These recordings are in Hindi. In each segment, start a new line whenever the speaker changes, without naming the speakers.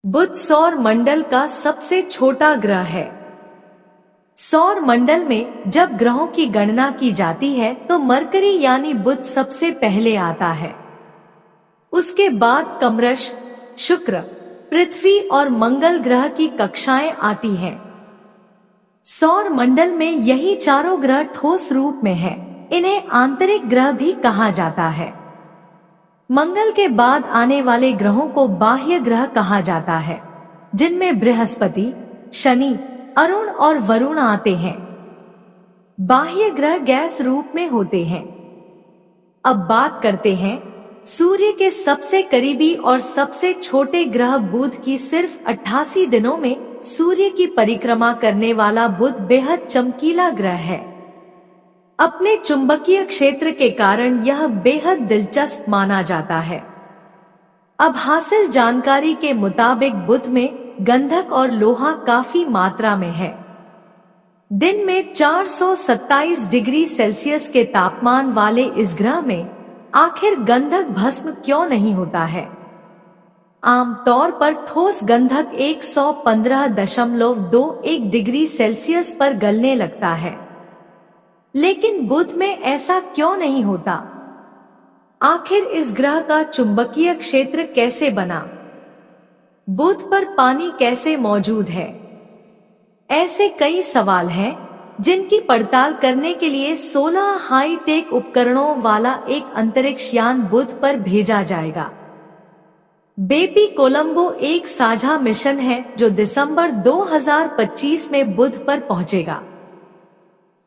बुध सौर मंडल का सबसे छोटा ग्रह है। सौर मंडल में जब ग्रहों की गणना की जाती है तो मरकरी यानी बुध सबसे पहले आता है। उसके बाद कमरश, शुक्र, पृथ्वी और मंगल ग्रह की कक्षाएं आती हैं। सौर मंडल में यही चारों ग्रह ठोस रूप में हैं। इन्हें आंतरिक ग्रह भी कहा जाता है। मंगल के बाद आने वाले ग्रहों को बाह्य ग्रह कहा जाता है, जिनमें बृहस्पति, शनि, अरुण और वरुण आते हैं। बाह्य ग्रह गैस रूप में होते हैं। अब बात करते हैं सूर्य के सबसे करीबी और सबसे छोटे ग्रह बुध की। सिर्फ 88 दिनों में सूर्य की परिक्रमा करने वाला बुध बेहद चमकीला ग्रह है। अपने चुंबकीय क्षेत्र के कारण यह बेहद दिलचस्प माना जाता है। अब हासिल जानकारी के मुताबिक बुध में गंधक और लोहा काफी मात्रा में है। दिन में 427 डिग्री सेल्सियस के तापमान वाले इस ग्रह में आखिर गंधक भस्म क्यों नहीं होता है? आमतौर पर ठोस गंधक 115.21 डिग्री सेल्सियस पर गलने लगता है, लेकिन बुध में ऐसा क्यों नहीं होता? आखिर इस ग्रह का चुंबकीय क्षेत्र कैसे बना? बुध पर पानी कैसे मौजूद है? ऐसे कई सवाल हैं जिनकी पड़ताल करने के लिए 16 हाई-टेक उपकरणों वाला एक अंतरिक्ष यान बुध पर भेजा जाएगा। बेपी कोलंबो एक साझा मिशन है जो दिसंबर 2025 में बुध पर पहुंचेगा।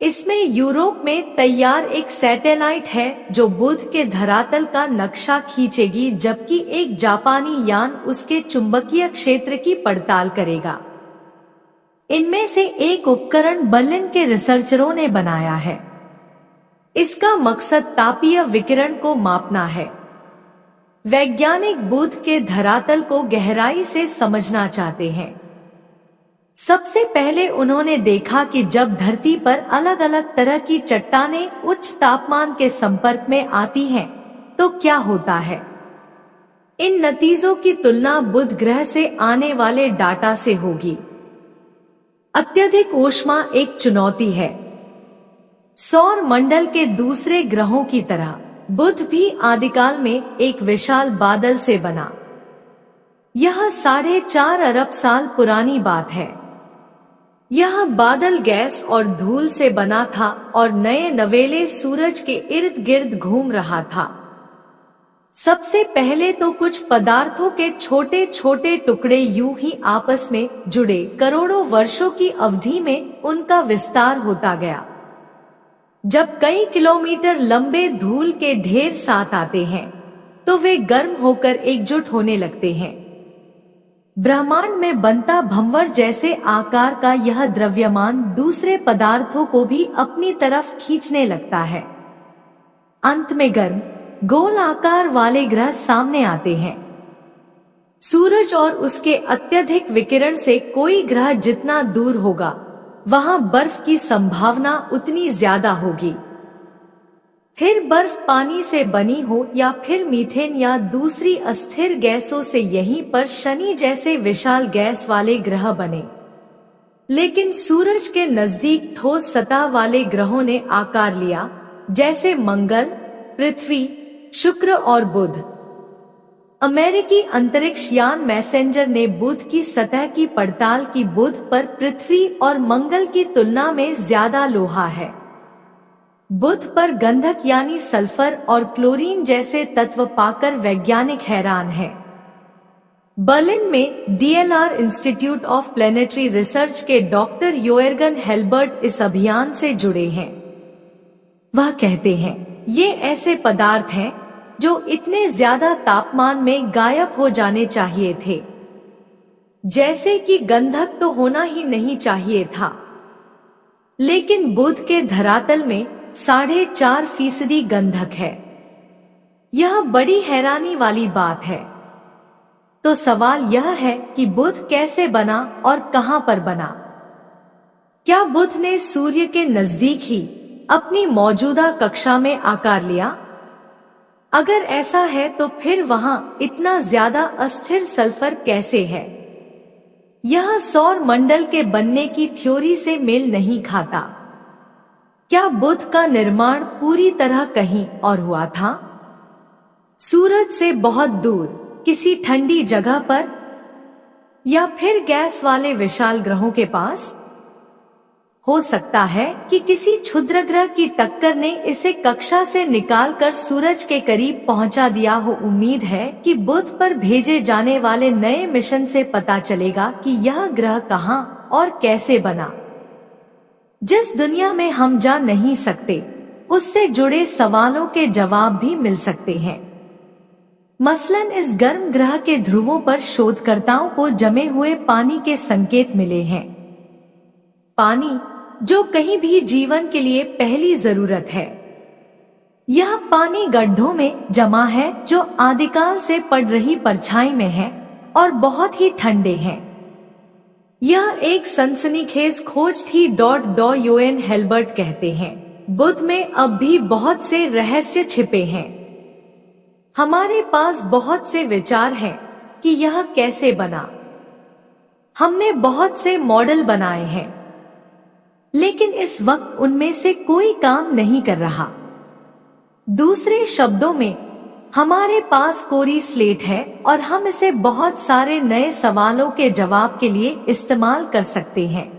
इसमें यूरोप में तैयार एक सैटेलाइट है जो बुध के धरातल का नक्शा खींचेगी, जबकि एक जापानी यान उसके चुंबकीय क्षेत्र की पड़ताल करेगा। इनमें से एक उपकरण बर्लिन के रिसर्चरों ने बनाया है। इसका मकसद तापीय विकिरण को मापना है। वैज्ञानिक बुध के धरातल को गहराई से समझना चाहते हैं। सबसे पहले उन्होंने देखा कि जब धरती पर अलग अलग तरह की चट्टानें उच्च तापमान के संपर्क में आती हैं, तो क्या होता है। इन नतीजों की तुलना बुध ग्रह से आने वाले डाटा से होगी। अत्यधिक ऊष्मा एक चुनौती है। सौर मंडल के दूसरे ग्रहों की तरह बुध भी आदिकाल में एक विशाल बादल से बना। यह 4.5 अरब साल पुरानी बात है। यह बादल गैस और धूल से बना था और नए नवेले सूरज के इर्द गिर्द घूम रहा था। सबसे पहले तो कुछ पदार्थों के छोटे छोटे टुकड़े यूं ही आपस में जुड़े। करोड़ों वर्षों की अवधि में उनका विस्तार होता गया। जब कई किलोमीटर लंबे धूल के ढेर साथ आते हैं तो वे गर्म होकर एकजुट होने लगते हैं। ब्रह्मांड में बनता भंवर जैसे आकार का यह द्रव्यमान दूसरे पदार्थों को भी अपनी तरफ खींचने लगता है। अंत में गर्म गोल आकार वाले ग्रह सामने आते हैं। सूरज और उसके अत्यधिक विकिरण से कोई ग्रह जितना दूर होगा, वहां बर्फ की संभावना उतनी ज्यादा होगी। फिर बर्फ पानी से बनी हो या फिर मीथेन या दूसरी अस्थिर गैसों से, यहीं पर शनि जैसे विशाल गैस वाले ग्रह बने। लेकिन सूरज के नजदीक ठोस सतह वाले ग्रहों ने आकार लिया, जैसे मंगल, पृथ्वी, शुक्र और बुध। अमेरिकी अंतरिक्ष यान मैसेंजर ने बुध की सतह की पड़ताल की। बुध पर पृथ्वी और मंगल की तुलना में ज्यादा लोहा है। बुध पर गंधक यानी सल्फर और क्लोरीन जैसे तत्व पाकर वैज्ञानिक हैरान हैं। बर्लिन में DLR institute of planetary research के डॉक्टर योएर्गन हेल्बर्ट इस अभियान से जुड़े हैं। वह कहते हैं, ये ऐसे पदार्थ हैं जो इतने ज्यादा तापमान में गायब हो जाने चाहिए थे, जैसे कि गंधक तो होना ही नहीं चाहिए था। लेकिन बुध के धरातल में 4.5% गंधक है। यह बड़ी हैरानी वाली बात है। तो सवाल यह है कि बुध कैसे बना और कहां पर बना? क्या बुध ने सूर्य के नजदीक ही अपनी मौजूदा कक्षा में आकार लिया? अगर ऐसा है तो फिर वहां इतना ज्यादा अस्थिर सल्फर कैसे है? यह सौर मंडल के बनने की थ्योरी से मेल नहीं खाता। क्या बुध का निर्माण पूरी तरह कहीं और हुआ था? सूरज से बहुत दूर किसी ठंडी जगह पर, या फिर गैस वाले विशाल ग्रहों के पास? हो सकता है कि किसी क्षुद्र ग्रह की टक्कर ने इसे कक्षा से निकालकर सूरज के करीब पहुंचा दिया हो। उम्मीद है कि बुध पर भेजे जाने वाले नए मिशन से पता चलेगा कि यह ग्रह कहां और कैसे बना। जिस दुनिया में हम जा नहीं सकते, उससे जुड़े सवालों के जवाब भी मिल सकते हैं। मसलन इस गर्म ग्रह के ध्रुवों पर शोधकर्ताओं को जमे हुए पानी के संकेत मिले हैं। पानी, जो कहीं भी जीवन के लिए पहली जरूरत है। यह पानी गड्ढों में जमा है जो आदिकाल से पड़ रही परछाई में है और बहुत ही ठंडे हैं। यह एक सनसनीखेज खोज थी। यूएन हेल्बर्ट कहते हैं, बुध में अब भी बहुत से रहस्य छिपे हैं। हमारे पास बहुत से विचार हैं कि यह कैसे बना। हमने बहुत से मॉडल बनाए हैं, लेकिन इस वक्त उनमें से कोई काम नहीं कर रहा। दूसरे शब्दों में, हमारे पास कोरी स्लेट है और हम इसे बहुत सारे नए सवालों के जवाब के लिए इस्तेमाल कर सकते हैं।